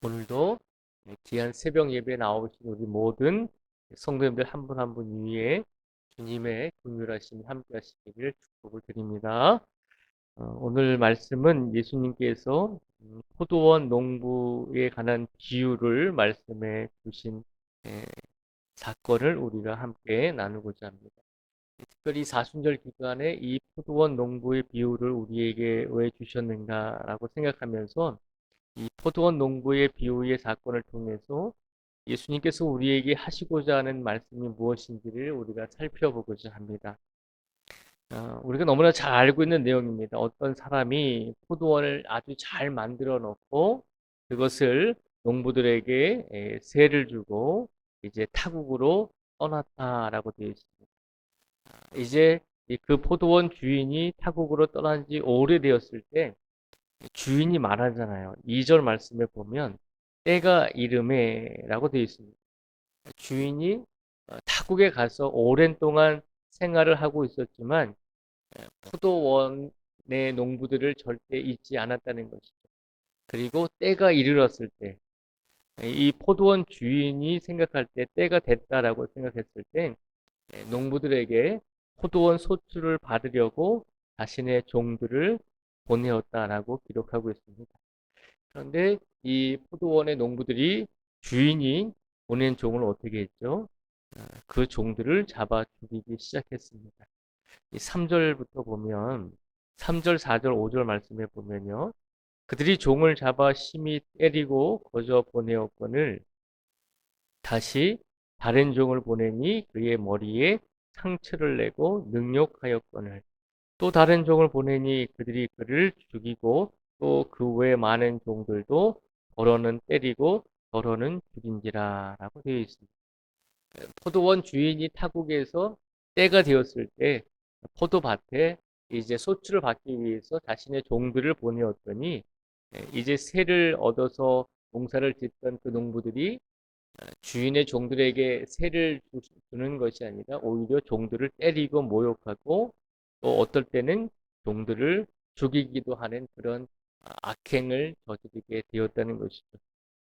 오늘도 귀한 새벽 예배에 나오신 우리 모든 성도님들 한 분 한 분 위에 주님의 긍휼하심이 함께 하시기를 축복을 드립니다. 오늘 말씀은 예수님께서 포도원 농부에 관한 비유를 말씀해 주신 에, 사건을 우리가 함께 나누고자 합니다. 특별히 사순절 기간에 이 포도원 농부의 비유를 우리에게 왜 주셨는가라고 생각하면서 이 포도원 농부의 비유의 사건을 통해서 예수님께서 우리에게 하시고자 하는 말씀이 무엇인지를 우리가 살펴보고자 합니다. 우리가 너무나 잘 알고 있는 내용입니다. 어떤 사람이 포도원을 아주 잘 만들어 놓고 그것을 농부들에게 세를 주고 이제 타국으로 떠났다라고 되어 있습니다. 이제 그 포도원 주인이 타국으로 떠난 지 오래되었을 때 주인이 말하잖아요. 2절 말씀에 보면 때가 이름에라고 되어 있습니다. 주인이 타국에 가서 오랜 동안 생활을 하고 있었지만 포도원의 농부들을 절대 잊지 않았다는 것이죠. 그리고 때가 이르렀을 때, 이 포도원 주인이 생각할 때 때가 됐다라고 생각했을 때 농부들에게 포도원 소출을 받으려고 자신의 종들을 보내었다라고 기록하고 있습니다. 그런데 이 포도원의 농부들이 주인이 보낸 종을 어떻게 했죠? 그 종들을 잡아 죽이기 시작했습니다. 이 3절부터 보면 3절, 4절, 5절 말씀에 보면요. 그들이 종을 잡아 심히 때리고 거저 보내었거늘 다시 다른 종을 보내니 그의 머리에 상처를 내고 능욕하였거늘 또 다른 종을 보내니 그들이 그를 죽이고 또 그 외 많은 종들도 더러는 때리고 더러는 죽인지라라고 되어 있습니다. 포도원 주인이 타국에서 때가 되었을 때 포도밭에 이제 소출을 받기 위해서 자신의 종들을 보내었더니 이제 세를 얻어서 농사를 짓던 그 농부들이 주인의 종들에게 세를 주는 것이 아니라 오히려 종들을 때리고 모욕하고 또 어떨 때는 종들을 죽이기도 하는 그런 악행을 저지르게 되었다는 것이죠.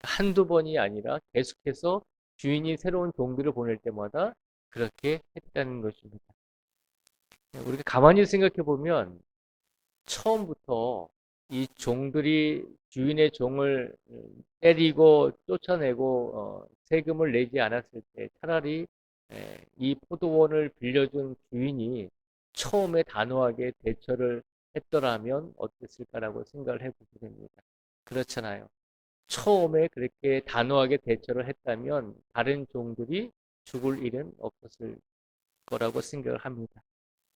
한두 번이 아니라 계속해서 주인이 새로운 종들을 보낼 때마다 그렇게 했다는 것입니다. 우리가 가만히 생각해 보면 처음부터 이 종들이 주인의 종을 때리고 쫓아내고 세금을 내지 않았을 때 차라리 이 포도원을 빌려준 주인이 처음에 단호하게 대처를 했더라면 어땠을까라고 생각을 해보게 됩니다. 그렇잖아요. 처음에 그렇게 단호하게 대처를 했다면 다른 종들이 죽을 일은 없었을 거라고 생각을 합니다.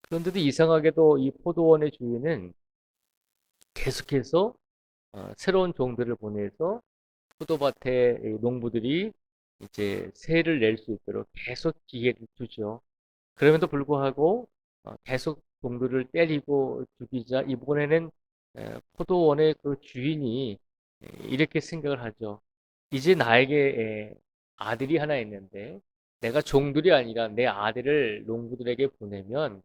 그런데도 이상하게도 이 포도원의 주인은 계속해서 새로운 종들을 보내서 포도밭에 농부들이 이제 세를 낼 수 있도록 계속 기회를 주죠. 그럼에도 불구하고 계속 종들을 때리고 죽이자 이번에는 포도원의 그 주인이 이렇게 생각을 하죠. 이제 나에게 아들이 하나 있는데 내가 종들이 아니라 내 아들을 농부들에게 보내면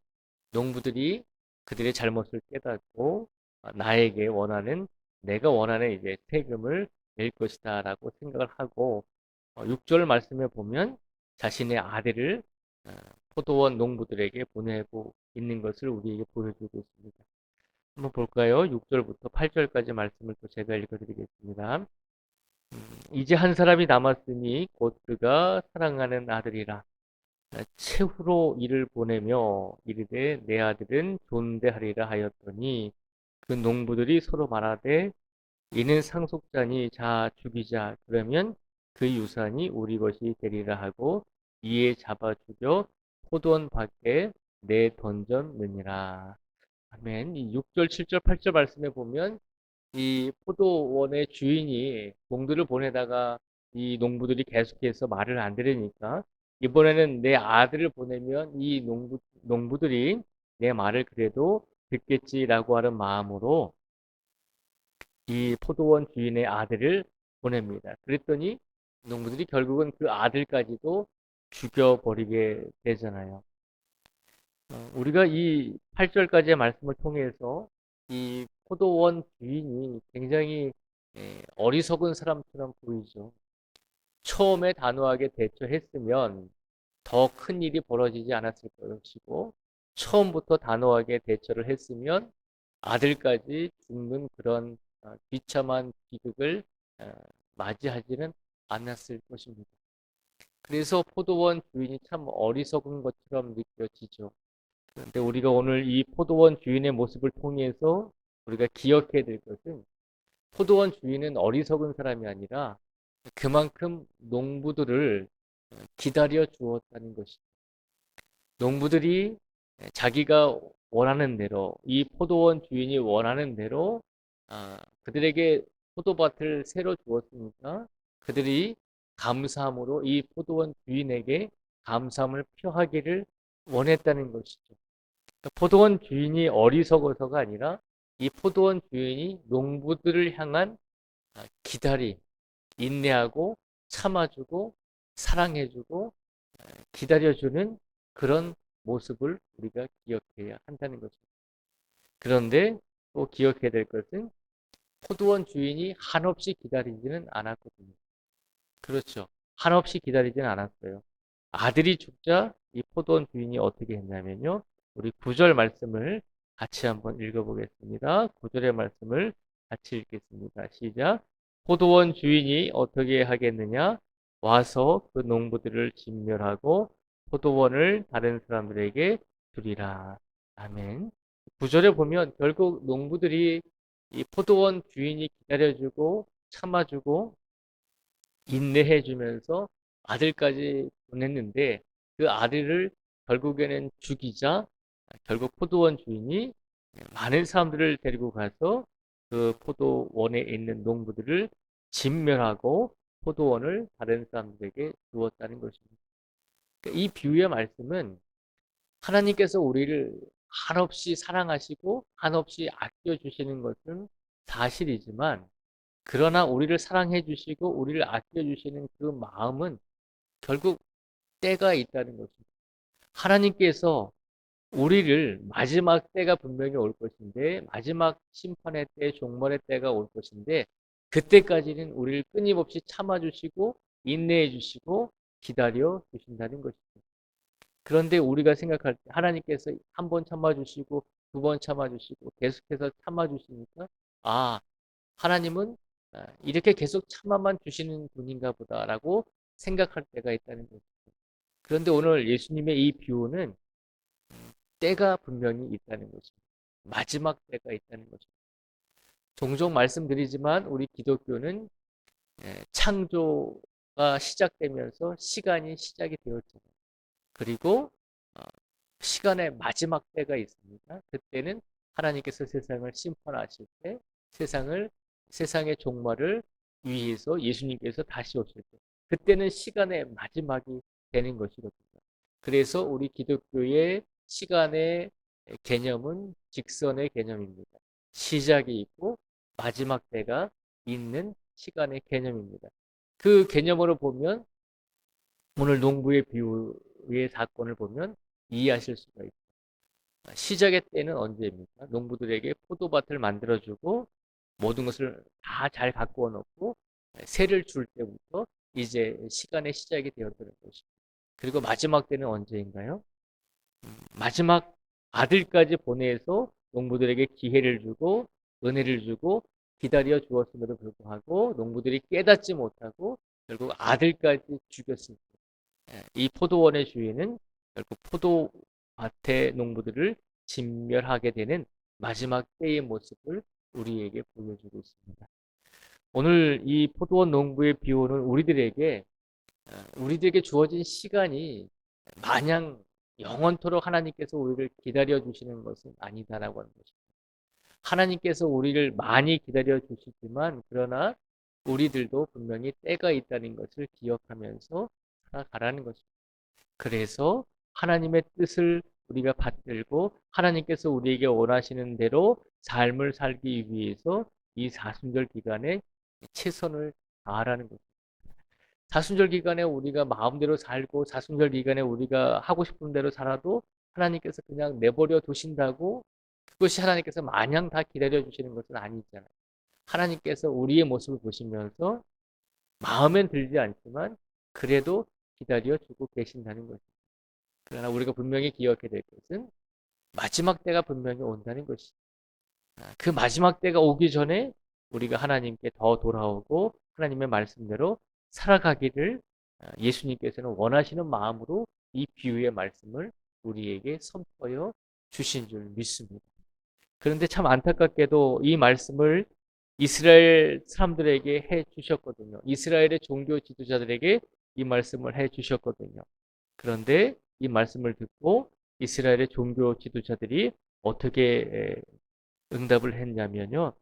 농부들이 그들의 잘못을 깨닫고 나에게 내가 원하는 이제 세금을 낼 것이다라고 생각을 하고 6절 말씀에 보면 자신의 아들을 어, 포도원 농부들에게 보내고 있는 것을 우리에게 보여주고 있습니다. 한번 볼까요? 6절부터 8절까지 말씀을 또 제가 읽어드리겠습니다. 이제 한 사람이 남았으니 곧 그가 사랑하는 아들이라. 최후로 이를 보내며 이르되 내 아들은 존대하리라 하였더니 그 농부들이 서로 말하되 이는 상속자니 자 죽이자 그러면 그 유산이 우리 것이 되리라 하고 이에 잡아 죽여 포도원 밖에 내 던졌느니라. 아멘. 이 6절, 7절, 8절 말씀에 보면 이 포도원의 주인이 농들을 보내다가 이 농부들이 계속해서 말을 안 들으니까 이번에는 내 아들을 보내면 이 농부들이 내 말을 그래도 듣겠지라고 하는 마음으로 이 포도원 주인의 아들을 보냅니다. 그랬더니 농부들이 결국은 그 아들까지도 죽여버리게 되잖아요. 우리가 이 8절까지의 말씀을 통해서 이 포도원 주인이 굉장히 어리석은 사람처럼 보이죠. 처음에 단호하게 대처했으면 더 큰 일이 벌어지지 않았을 것이고, 처음부터 단호하게 대처를 했으면 아들까지 죽는 그런 비참한 비극을 어, 맞이하지는 않았을 것입니다. 그래서 포도원 주인이 참 어리석은 것처럼 느껴지죠. 그런데 우리가 오늘 이 포도원 주인의 모습을 통해서 우리가 기억해야 될 것은, 포도원 주인은 어리석은 사람이 아니라 그만큼 농부들을 기다려 주었다는 것이죠. 농부들이 자기가 원하는 대로, 이 포도원 주인이 원하는 대로 그들에게 포도밭을 새로 주었으니까 그들이 감사함으로 이 포도원 주인에게 감사함을 표하기를 원했다는 것이죠. 그러니까 포도원 주인이 어리석어서가 아니라 이 포도원 주인이 농부들을 향한 기다림, 인내하고 참아주고 사랑해주고 기다려주는 그런 모습을 우리가 기억해야 한다는 거죠. 그런데 또 기억해야 될 것은, 포도원 주인이 한없이 기다리지는 않았거든요. 그렇죠. 한없이 기다리지는 않았어요. 아들이 죽자 이 포도원 주인이 어떻게 했냐면요. 우리 9절 말씀을 같이 한번 읽어보겠습니다. 9절의 말씀을 같이 읽겠습니다. 시작. 포도원 주인이 어떻게 하겠느냐? 와서 그 농부들을 진멸하고 포도원을 다른 사람들에게 주리라. 아멘. 9절에 보면 결국 농부들이 이 포도원 주인이 기다려주고 참아주고 인내해주면서 아들까지 보냈는데, 그 아들을 결국에는 죽이자 결국 포도원 주인이 많은 사람들을 데리고 가서 그 포도원에 있는 농부들을 진멸하고 포도원을 다른 사람들에게 주었다는 것입니다. 이 비유의 말씀은, 하나님께서 우리를 한없이 사랑하시고 한없이 아껴주시는 것은 사실이지만, 그러나 우리를 사랑해 주시고 우리를 아껴 주시는 그 마음은 결국 때가 있다는 것입니다. 하나님께서 우리를, 마지막 때가 분명히 올 것인데, 마지막 심판의 때, 종말의 때가 올 것인데, 그때까지는 우리를 끊임없이 참아 주시고 인내해 주시고 기다려 주신다는 것입니다. 그런데 우리가 생각할 때 하나님께서 한 번 참아 주시고 두 번 참아 주시고 계속해서 참아 주시니까, 아, 하나님은 이렇게 계속 참아만 주시는 분인가 보다라고 생각할 때가 있다는 거죠. 그런데 오늘 예수님의 이 비유는 때가 분명히 있다는 거죠. 마지막 때가 있다는 거죠. 종종 말씀드리지만 우리 기독교는 창조가 시작되면서 시간이 시작이 되었잖아요. 그리고 어, 시간의 마지막 때가 있습니다. 그때는 하나님께서 세상을 심판하실 때, 세상의 종말을 위해서 예수님께서 다시 오실 때, 그때는 시간의 마지막이 되는 것이거든요. 그래서 우리 기독교의 시간의 개념은 직선의 개념입니다. 시작이 있고 마지막 때가 있는 시간의 개념입니다. 그 개념으로 보면 오늘 농부의 비유의 사건을 보면 이해하실 수가 있습니다. 시작의 때는 언제입니까? 농부들에게 포도밭을 만들어주고 모든 것을 다 잘 가꾸어 놓고 세를 줄 때부터 이제 시간의 시작이 되었다는 것입니다. 그리고 마지막 때는 언제인가요? 마지막 아들까지 보내서 농부들에게 기회를 주고 은혜를 주고 기다려 주었음에도 불구하고 농부들이 깨닫지 못하고 결국 아들까지 죽였습니다. 이 포도원의 주인은 결국 포도밭의 농부들을 진멸하게 되는 마지막 때의 모습을 우리에게 보여주고 있습니다. 오늘 이 포도원 농부의 비유는 우리들에게 주어진 시간이 마냥 영원토록 하나님께서 우리를 기다려 주시는 것은 아니다라고 하는 것입니다. 하나님께서 우리를 많이 기다려 주시지만, 그러나 우리들도 분명히 때가 있다는 것을 기억하면서 살아가라는 것입니다. 그래서 하나님의 뜻을 우리가 받들고 하나님께서 우리에게 원하시는 대로 삶을 살기 위해서 이 사순절 기간에 최선을 다하라는 것입니다. 사순절 기간에 우리가 마음대로 살고 사순절 기간에 우리가 하고 싶은 대로 살아도 하나님께서 그냥 내버려 두신다고 그것이 하나님께서 마냥 다 기다려 주시는 것은 아니잖아요. 하나님께서 우리의 모습을 보시면서 마음엔 들지 않지만 그래도 기다려주고 계신다는 것입니다. 그러나 우리가 분명히 기억해야 될 것은 마지막 때가 분명히 온다는 것이죠. 그 마지막 때가 오기 전에 우리가 하나님께 더 돌아오고 하나님의 말씀대로 살아가기를 예수님께서는 원하시는 마음으로 이 비유의 말씀을 우리에게 선포하여 주신 줄 믿습니다. 그런데 참 안타깝게도 이 말씀을 이스라엘 사람들에게 해 주셨거든요. 이스라엘의 종교 지도자들에게 이 말씀을 해 주셨거든요. 그런데 이 말씀을 듣고 이스라엘의 종교 지도자들이 어떻게 응답을 했냐면요.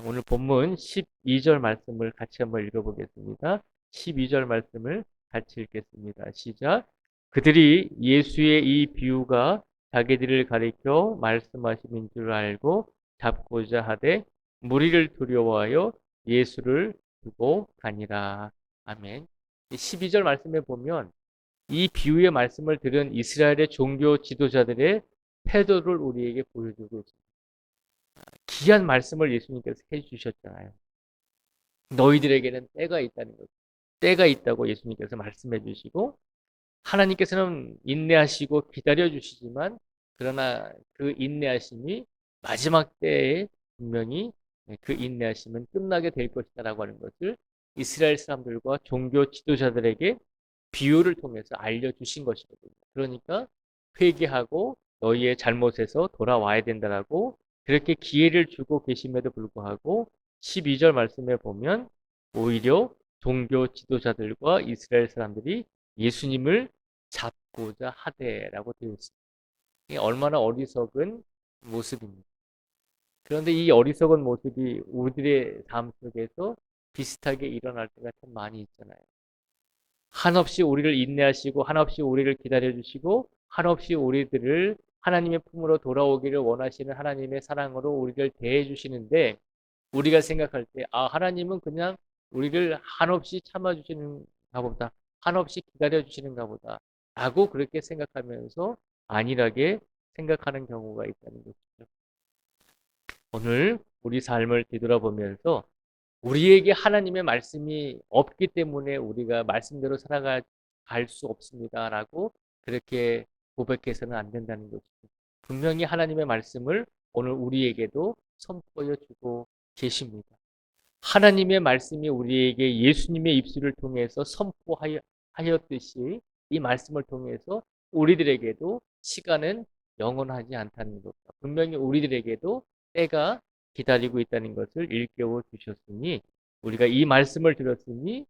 오늘 본문 12절 말씀을 같이 한번 읽어보겠습니다. 12절 말씀을 같이 읽겠습니다. 시작. 그들이 예수의 이 비유가 자기들을 가리켜 말씀하심인 줄 알고 잡고자 하되 무리를 두려워하여 예수를 두고 가니라. 아멘. 12절 말씀에 보면 이 비유의 말씀을 들은 이스라엘의 종교 지도자들의 태도를 우리에게 보여주고 있습니다. 귀한 말씀을 예수님께서 해주셨잖아요. 너희들에게는 때가 있다는 것. 때가 있다고 예수님께서 말씀해 주시고 하나님께서는 인내하시고 기다려 주시지만 그러나 그 인내하심이 마지막 때에 분명히 그 인내하심은 끝나게 될 것이다라고 하는 것을 이스라엘 사람들과 종교 지도자들에게 비유를 통해서 알려주신 것이거든요. 그러니까 회개하고 너희의 잘못에서 돌아와야 된다라고 그렇게 기회를 주고 계심에도 불구하고 12절 말씀에 보면 오히려 종교 지도자들과 이스라엘 사람들이 예수님을 잡고자 하되라고 되어 있습니다. 이게 얼마나 어리석은 모습입니다. 그런데 이 어리석은 모습이 우리들의 삶 속에서 비슷하게 일어날 때가 참 많이 있잖아요. 한없이 우리를 인내하시고 한없이 우리를 기다려주시고 한없이 우리들을 하나님의 품으로 돌아오기를 원하시는 하나님의 사랑으로 우리를 대해주시는데 우리가 생각할 때 하나님은 그냥 우리를 한없이 참아주시는가 보다 한없이 기다려주시는가 보다 라고 그렇게 생각하면서 안일하게 생각하는 경우가 있다는 것이죠. 오늘 우리 삶을 뒤돌아보면서 우리에게 하나님의 말씀이 없기 때문에 우리가 말씀대로 살아갈 수 없습니다라고 그렇게 고백해서는 안 된다는 것이죠. 분명히 하나님의 말씀을 오늘 우리에게도 선포해 주고 계십니다. 하나님의 말씀이 우리에게 예수님의 입술을 통해서 선포하였듯이 이 말씀을 통해서 우리들에게도 시간은 영원하지 않다는 것. 분명히 우리들에게도 때가 기다리고 있다는 것을 일깨워 주셨으니 우리가 이 말씀을 들었으니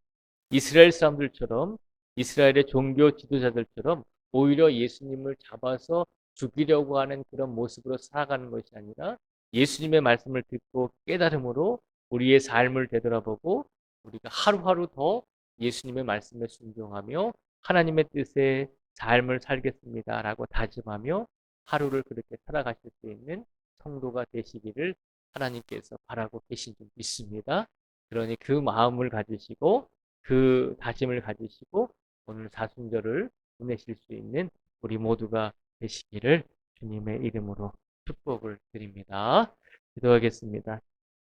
이스라엘 사람들처럼 이스라엘의 종교 지도자들처럼 오히려 예수님을 잡아서 죽이려고 하는 그런 모습으로 살아가는 것이 아니라 예수님의 말씀을 듣고 깨달음으로 우리의 삶을 되돌아보고 우리가 하루하루 더 예수님의 말씀에 순종하며 하나님의 뜻에 삶을 살겠습니다라고 다짐하며 하루를 그렇게 살아가실 수 있는 성도가 되시기를 하나님께서 바라고 계신 줄 믿습니다. 그러니 그 마음을 가지시고 그 다짐을 가지시고 오늘 사순절을 보내실 수 있는 우리 모두가 되시기를 주님의 이름으로 축복을 드립니다. 기도하겠습니다.